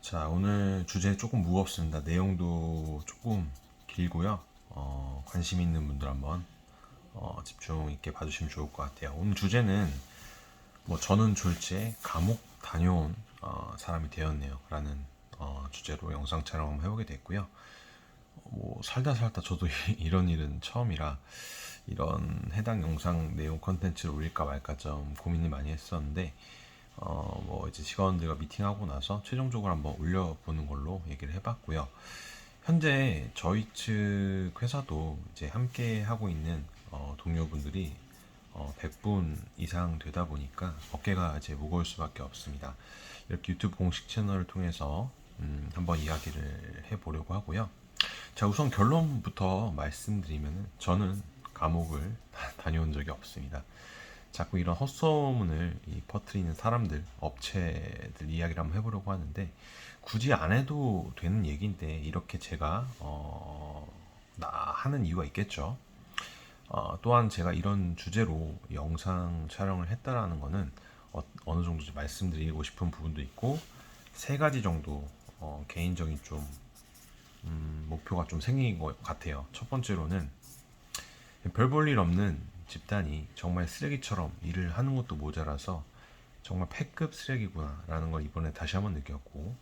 자, 오늘 주제 조금 무겁습니다. 내용도 조금 길고요. 관심 있는 분들 한번 집중 있게 봐주시면 좋을 것 같아요. 오늘 주제는 뭐 저는 졸지에 감옥 다녀온 사람이 되었네요. 라는 주제로 영상 촬영 한번 해보게 됐고요. 뭐 살다 살다 저도 이런 일은 처음이라 이런 해당 영상 내용 컨텐츠를 올릴까 말까 좀 고민을 많이 했었는데 뭐 이제 직원들과 미팅하고 나서 최종적으로 한번 올려보는 걸로 얘기를 해봤고요. 현재 저희 측 회사도 이제 함께 하고 있는 동료분들이 100분 이상 되다 보니까 어깨가 이제 무거울 수밖에 없습니다. 이렇게 유튜브 공식 채널을 통해서 한번 이야기를 해보려고 하고요. 자, 우선 결론부터 말씀드리면 저는 감옥을 다녀온 적이 없습니다. 자꾸 이런 헛소문을 퍼뜨리는 사람들, 업체들 이야기를 한번 해보려고 하는데 굳이 안 해도 되는 얘기인데 이렇게 제가 하는 이유가 있겠죠. 또한 제가 이런 주제로 영상 촬영을 했다라는 거는 어느 정도 말씀드리고 싶은 부분도 있고 세 가지 정도 개인적인 좀 목표가 좀 생긴 것 같아요. 첫 번째로는 별 볼 일 없는 집단이 정말 쓰레기처럼 일을 하는 것도 모자라서 정말 패급 쓰레기구나 라는 걸 이번에 다시 한번 느꼈고,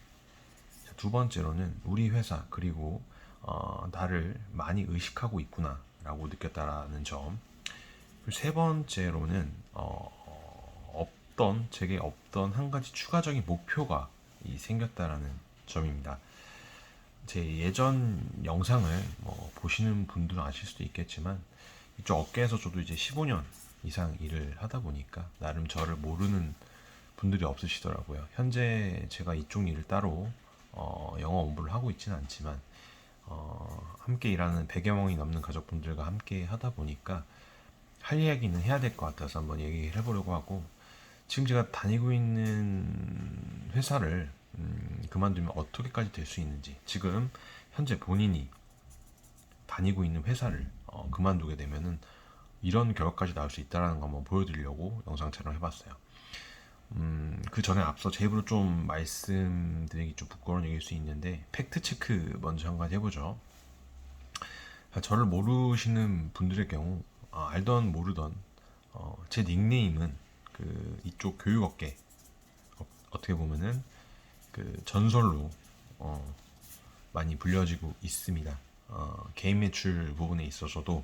두 번째로는 우리 회사 그리고 나를 많이 의식하고 있구나 라고 느꼈다라는 점, 그리고 세 번째로는 제게 없던 한 가지 추가적인 목표가 생겼다라는 점입니다. 제 예전 영상을 뭐 보시는 분들은 아실 수도 있겠지만 이쪽 업계에서 저도 이제 15년 이상 일을 하다 보니까 나름 저를 모르는 분들이 없으시더라고요. 현재 제가 이쪽 일을 따로 영어 공부를 하고 있지는 않지만 함께 일하는 100여 명이 넘는 가족분들과 함께 하다 보니까 할 이야기는 해야 될 것 같아서 한번 얘기를 해보려고 하고, 지금 제가 다니고 있는 회사를 그만두면 어떻게까지 될 수 있는지, 지금 현재 본인이 다니고 있는 회사를 그만두게 되면은 이런 결과까지 나올 수 있다는 거 한번 보여드리려고 영상 촬영해봤어요. 그 전에 앞서 제 입으로 좀 말씀드리기 좀 부끄러운 얘기일 수 있는데 팩트 체크 먼저 한 가지 해보죠. 저를 모르시는 분들의 경우 알던 모르던 제 닉네임은 그 이쪽 교육업계 어떻게 보면은 그 전설로 많이 불려지고 있습니다. 개인 매출 부분에 있어서도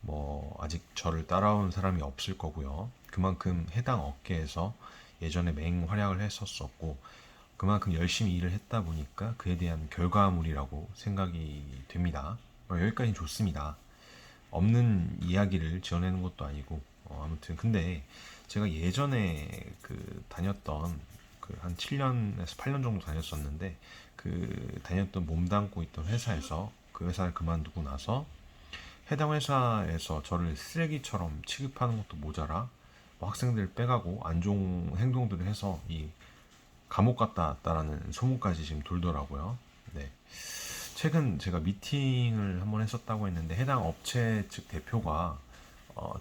뭐 아직 저를 따라온 사람이 없을 거고요. 그만큼 해당 업계에서 예전에 맹활약을 했었었고 그만큼 열심히 일을 했다 보니까 그에 대한 결과물이라고 생각이 됩니다. 여기까지는 좋습니다. 없는 이야기를 지어내는 것도 아니고 아무튼 근데 제가 예전에 그 다녔던 그 한 7년에서 8년 정도 다녔었는데 그 다녔던 몸담고 있던 회사에서 그 회사를 그만두고 나서 해당 회사에서 저를 쓰레기처럼 취급하는 것도 모자라 뭐 학생들 빼가고 안 좋은 행동들을 해서 이 감옥 갔다 왔다라는 소문까지 지금 돌더라고요. 네. 최근 제가 미팅을 한번 했었다고 했는데 해당 업체 측 대표가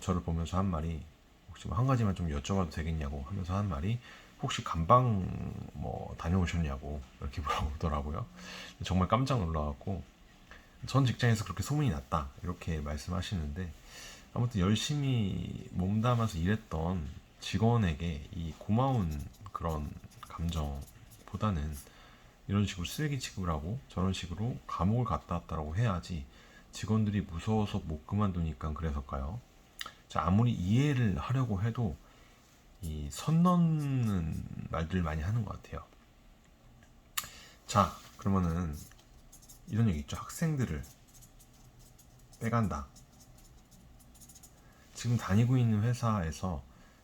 저를 보면서 한 말이, 혹시 뭐 한 가지만 좀 여쭤봐도 되겠냐고 하면서 한 말이, 혹시 감방 뭐 다녀오셨냐고 이렇게 물어보더라고요. 정말 깜짝 놀라갖고 전 직장에서 그렇게 소문이 났다 이렇게 말씀하시는데, 아무튼 열심히 몸담아서 일했던 직원에게 이 고마운 그런 감정보다는 이런 식으로 쓰레기 취급을 하고 저런 식으로 감옥을 갔다 왔다라고 해야지 직원들이 무서워서 못 그만두니까 그래서일까요? 자, 아무리 이해를 하려고 해도 이 선 넘는 말들을 많이 하는 것 같아요. 자, 그러면은 이런 얘기 있죠. 학생들을 빼간다. 지금 다니고 있는 회사에서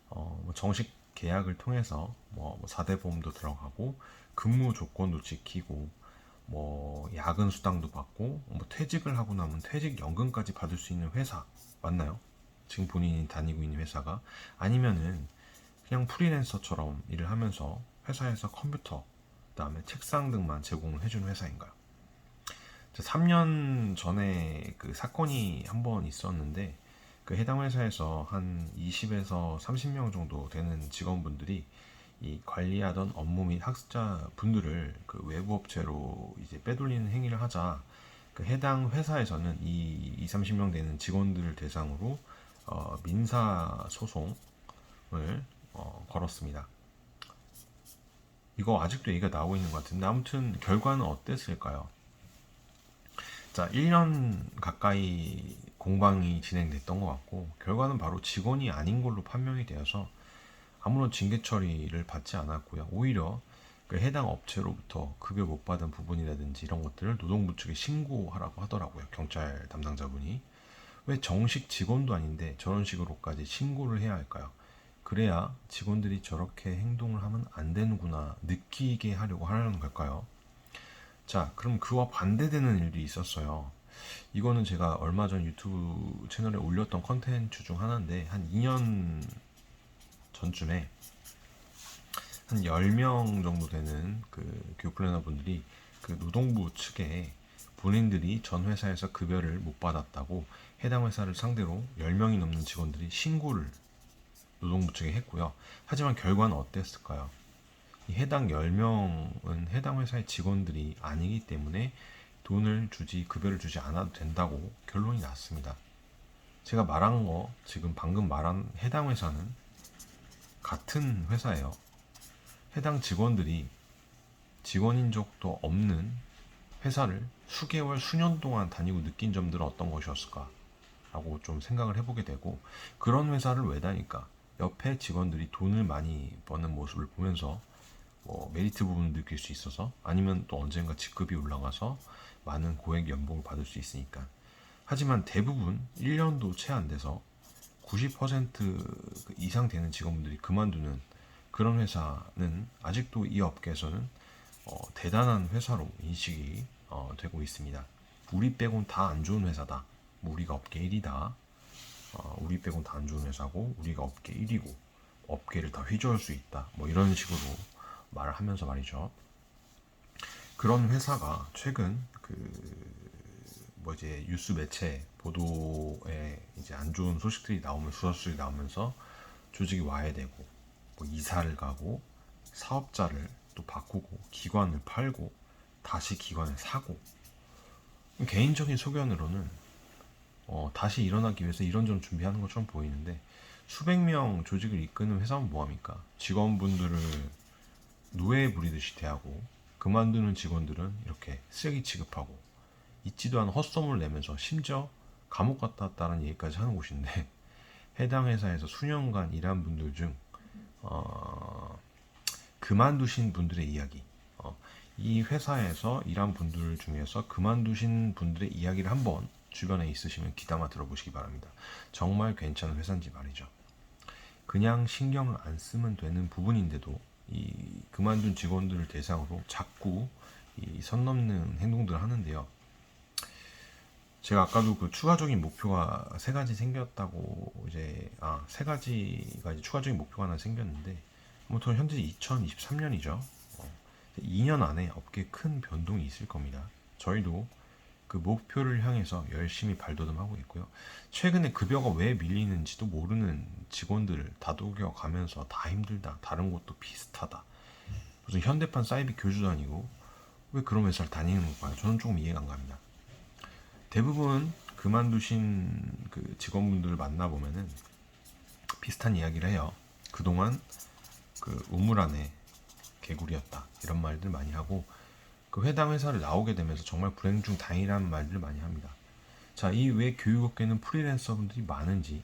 뭐 정식 계약을 통해서 뭐 4대 보험도 들어가고 근무 조건도 지키고 뭐 야근 수당도 받고 뭐 퇴직을 하고 나면 퇴직 연금까지 받을 수 있는 회사 맞나요? 지금 본인이 다니고 있는 회사가 아니면은 그냥 프리랜서처럼 일을 하면서 회사에서 컴퓨터 그다음에 책상 등만 제공을 해주는 회사인가요? 3년 전에 그 사건이 한 번 있었는데 그 해당 회사에서 한 20에서 30명 정도 되는 직원분들이 이 관리하던 업무 및 학습자 분들을 그 외부 업체로 이제 빼돌리는 행위를 하자 그 해당 회사에서는 이 2, 30명 되는 직원들을 대상으로 민사 소송을 걸었습니다. 이거 아직도 얘기가 나오고 있는 것 같은데 아무튼 결과는 어땠을까요? 자, 1년 가까이 공방이 진행됐던 것 같고 결과는 바로 직원이 아닌 걸로 판명이 되어서 아무런 징계 처리를 받지 않았고요. 오히려 그 해당 업체로부터 급여 못 받은 부분이라든지 이런 것들을 노동부 측에 신고하라고 하더라고요. 경찰 담당자분이. 왜 정식 직원도 아닌데 저런 식으로까지 신고를 해야 할까요? 그래야 직원들이 저렇게 행동을 하면 안 되는구나 느끼게 하려고 하는 걸까요? 자, 그럼 그와 반대되는 일도 있었어요. 이거는 제가 얼마 전 유튜브 채널에 올렸던 컨텐츠 중 하나인데 한 2년 전쯤에 한 10명 정도 되는 그 교육 플래너 분들이 그 노동부 측에 본인들이 전 회사에서 급여를 못 받았다고 해당 회사를 상대로 10명이 넘는 직원들이 신고를 노동부 측에 했고요. 하지만 결과는 어땠을까요? 이 해당 10명은 해당 회사의 직원들이 아니기 때문에 급여를 주지 않아도 된다고 결론이 났습니다. 제가 말한 거, 지금 방금 말한 해당 회사는 같은 회사예요. 해당 직원들이 직원인 적도 없는 회사를 수개월, 수년 동안 다니고 느낀 점들은 어떤 것이었을까? 라고 좀 생각을 해보게 되고, 그런 회사를 왜 다닐까? 옆에 직원들이 돈을 많이 버는 모습을 보면서 메리트 부분을 느낄 수 있어서, 아니면 또 언젠가 직급이 올라가서 많은 고액 연봉을 받을 수 있으니까. 하지만 대부분 1년도 채 안 돼서 90% 이상 되는 직원분들이 그만두는 그런 회사는 아직도 이 업계에서는 대단한 회사로 인식이 되고 있습니다. 우리 빼곤 다 안 좋은 회사다. 우리가 업계 1위다. 우리 빼곤 다 안 좋은 회사고 우리가 업계 1위고 업계를 다 휘저을 수 있다. 뭐 이런 식으로 말을 하면서 말이죠. 그런 회사가 최근 이제 뉴스 매체 보도에 이제 안 좋은 소식들이 나오면서 수설들이 나오면서 조직이 와해되고 뭐 이사를 가고 사업자를 또 바꾸고 기관을 팔고 다시 기관을 사고 개인적인 소견으로는 다시 일어나기 위해서 이런저런 준비하는 것처럼 보이는데 수백 명 조직을 이끄는 회사는 뭐합니까? 직원분들을 노예에 부리듯이 대하고 그만두는 직원들은 이렇게 쓰레기 취급하고 있지도 않은 헛소문을 내면서 심지어 감옥 갔다 왔다는 얘기까지 하는 곳인데 해당 회사에서 수년간 일한 분들 중 그만두신 분들의 이야기 이 회사에서 일한 분들 중에서 그만두신 분들의 이야기를 한번 주변에 있으시면 귀담아 들어보시기 바랍니다. 정말 괜찮은 회사인지 말이죠. 그냥 신경을 안 쓰면 되는 부분인데도 이 그만둔 직원들을 대상으로 자꾸 이 선 넘는 행동들을 하는데요. 제가 아까도 그 추가적인 목표가 세 가지 생겼다고 세 가지가 이제 추가적인 목표가 하나 생겼는데 아무튼 현재 2023년이죠. 2년 안에 업계에 큰 변동이 있을 겁니다. 저희도 그 목표를 향해서 열심히 발돋움하고 있고요. 최근에 급여가 왜 밀리는지도 모르는 직원들을 다독여 가면서 다 힘들다. 다른 곳도 비슷하다. 무슨 현대판 사이비 교주도 아니고 왜 그런 회사를 다니는 걸까요? 저는 조금 이해가 안 갑니다. 대부분 그만두신 그 직원분들을 만나보면은 비슷한 이야기를 해요. 그동안 그 우물 안에 개구리였다. 이런 말들 많이 하고 그 해당 회사를 나오게 되면서 정말 불행 중 다행이라는 말들을 많이 합니다. 자, 이 외 교육업계는 프리랜서분들이 많은지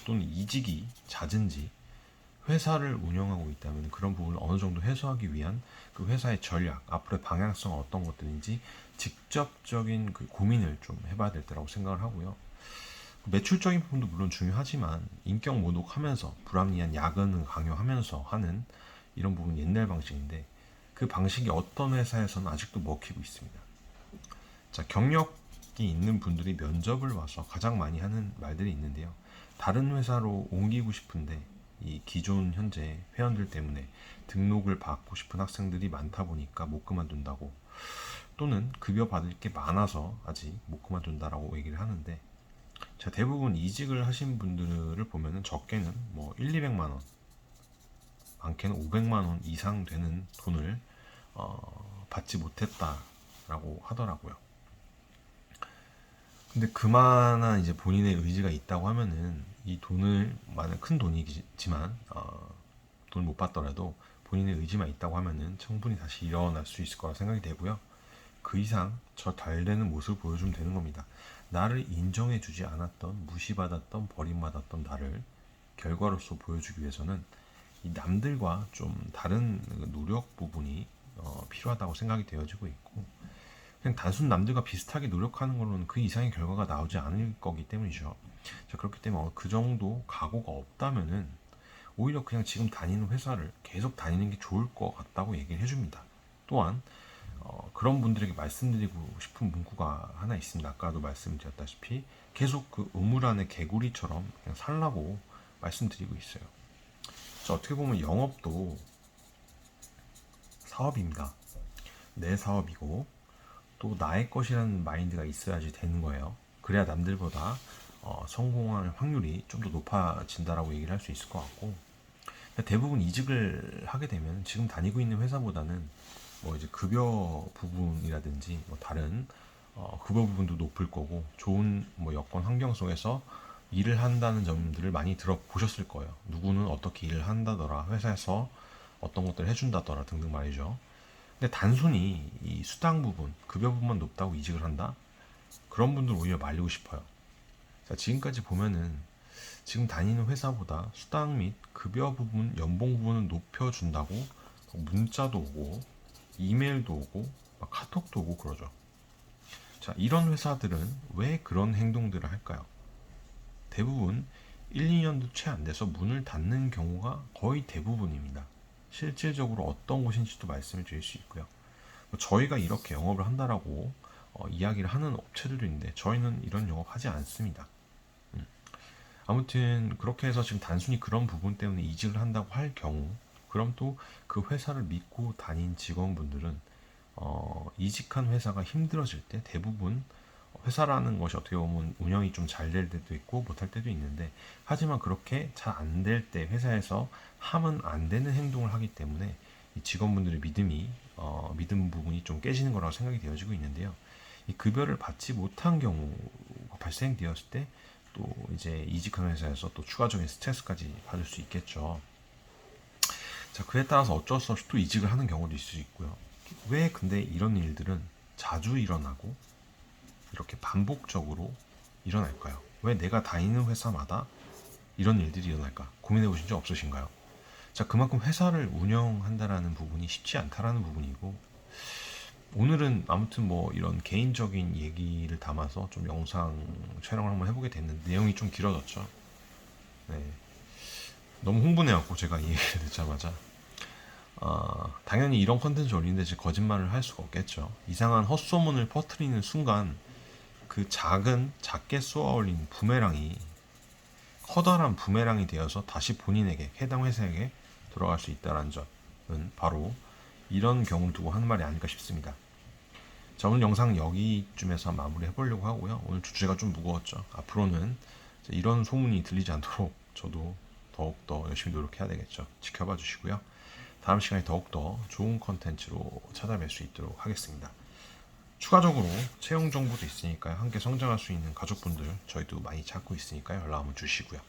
또는 이직이 잦은지 회사를 운영하고 있다면 그런 부분을 어느 정도 해소하기 위한 그 회사의 전략, 앞으로의 방향성은 어떤 것들인지 직접적인 그 고민을 좀 해봐야 될 때라고 생각을 하고요. 매출적인 부분도 물론 중요하지만 인격 모독하면서 불합리한 야근을 강요하면서 하는 이런 부분 옛날 방식인데 그 방식이 어떤 회사에서는 아직도 먹히고 있습니다. 자, 경력이 있는 분들이 면접을 와서 가장 많이 하는 말들이 있는데요. 다른 회사로 옮기고 싶은데 이 기존 현재 회원들 때문에 등록을 받고 싶은 학생들이 많다 보니까 못 그만둔다고 또는 급여 받을 게 많아서 아직 못 그만둔다라고 얘기를 하는데 자, 대부분 이직을 하신 분들을 보면은 적게는 뭐 1, 200만 원 많게는 500만 원 이상 되는 돈을 받지 못했다라고 하더라고요. 근데 그만한 이제 본인의 의지가 있다고 하면은 이 돈을 많은 큰 돈이지만 돈을 못 받더라도 본인의 의지만 있다고 하면은 충분히 다시 일어날 수 있을 거라 생각이 되고요. 그 이상 저 달되는 모습을 보여주면 되는 겁니다. 나를 인정해주지 않았던, 무시받았던, 버림받았던 나를 결과로서 보여주기 위해서는 이 남들과 좀 다른 노력 부분이 필요하다고 생각이 되어지고 있고, 그냥 단순 남들과 비슷하게 노력하는 걸로는 그 이상의 결과가 나오지 않을 거기 때문이죠. 자, 그렇기 때문에 그 정도 각오가 없다면은 오히려 그냥 지금 다니는 회사를 계속 다니는 게 좋을 것 같다고 얘기를 해줍니다. 또한 그런 분들에게 말씀드리고 싶은 문구가 하나 있습니다. 아까도 말씀드렸다시피 계속 그 우물 안의 개구리처럼 그냥 살라고 말씀드리고 있어요. 자, 어떻게 보면 영업도 사업입니다. 내 사업이고 또 나의 것이라는 마인드가 있어야지 되는 거예요. 그래야 남들보다 성공할 확률이 좀 더 높아진다라고 얘기를 할 수 있을 것 같고, 대부분 이직을 하게 되면 지금 다니고 있는 회사보다는 뭐 이제 급여 부분이라든지 뭐 다른 급여 부분도 높을 거고, 좋은 뭐 여건 환경 속에서 일을 한다는 점들을 많이 들어보셨을 거예요. 누구는 어떻게 일을 한다더라, 회사에서 어떤 것들을 해준다더라 등등 말이죠. 근데 단순히 이 수당 부분, 급여 부분만 높다고 이직을 한다? 그런 분들 오히려 말리고 싶어요. 자, 지금까지 보면은 지금 다니는 회사보다 수당 및 급여 부분, 연봉 부분은 높여준다고 문자도 오고 이메일도 오고 막 카톡도 오고 그러죠. 자, 이런 회사들은 왜 그런 행동들을 할까요? 대부분 1, 2년도 채 안 돼서 문을 닫는 경우가 거의 대부분입니다. 실질적으로 어떤 곳인지도 말씀을 드릴 수 있고요. 저희가 이렇게 영업을 한다라고 이야기를 하는 업체들도 있는데 저희는 이런 영업 하지 않습니다. 아무튼 그렇게 해서 지금 단순히 그런 부분 때문에 이직을 한다고 할 경우, 그럼 또 그 회사를 믿고 다닌 직원분들은 이직한 회사가 힘들어질 때 대부분 회사라는 것이 어떻게 보면 운영이 좀 잘 될 때도 있고 못할 때도 있는데, 하지만 그렇게 잘 안 될 때 회사에서 하면 안 되는 행동을 하기 때문에 이 직원분들의 믿음 부분이 좀 깨지는 거라고 생각이 되어지고 있는데요. 이 급여를 받지 못한 경우가 발생되었을 때 또 이제 이직한 회사에서 또 추가적인 스트레스까지 받을 수 있겠죠. 자, 그에 따라서 어쩔 수 없이 또 이직을 하는 경우도 있을 수 있고요. 왜 근데 이런 일들은 자주 일어나고 이렇게 반복적으로 일어날까요? 왜 내가 다니는 회사마다 이런 일들이 일어날까? 고민해 보신 적 없으신가요? 자, 그만큼 회사를 운영한다라는 부분이 쉽지 않다라는 부분이고, 오늘은 아무튼 뭐 이런 개인적인 얘기를 담아서 좀 영상 촬영을 한번 해보게 됐는데 내용이 좀 길어졌죠. 네. 너무 흥분해갖고 제가 이 얘기를 듣자마자 당연히 이런 컨텐츠 올리는데 제 거짓말을 할 수가 없겠죠. 이상한 헛소문을 퍼뜨리는 순간 그 작게 쏘아 올린 부메랑이 커다란 부메랑이 되어서 다시 본인에게, 해당 회사에게 돌아갈 수 있다는 점은 바로 이런 경우를 두고 하는 말이 아닐까 싶습니다. 자, 오늘 영상 여기쯤에서 마무리 해보려고 하고요. 오늘 주제가 좀 무거웠죠. 앞으로는 이런 소문이 들리지 않도록 저도 더욱더 열심히 노력해야 되겠죠. 지켜봐 주시고요. 다음 시간에 더욱더 좋은 컨텐츠로 찾아뵐 수 있도록 하겠습니다. 추가적으로 채용 정보도 있으니까요. 함께 성장할 수 있는 가족분들 저희도 많이 찾고 있으니까요. 연락 한번 주시고요.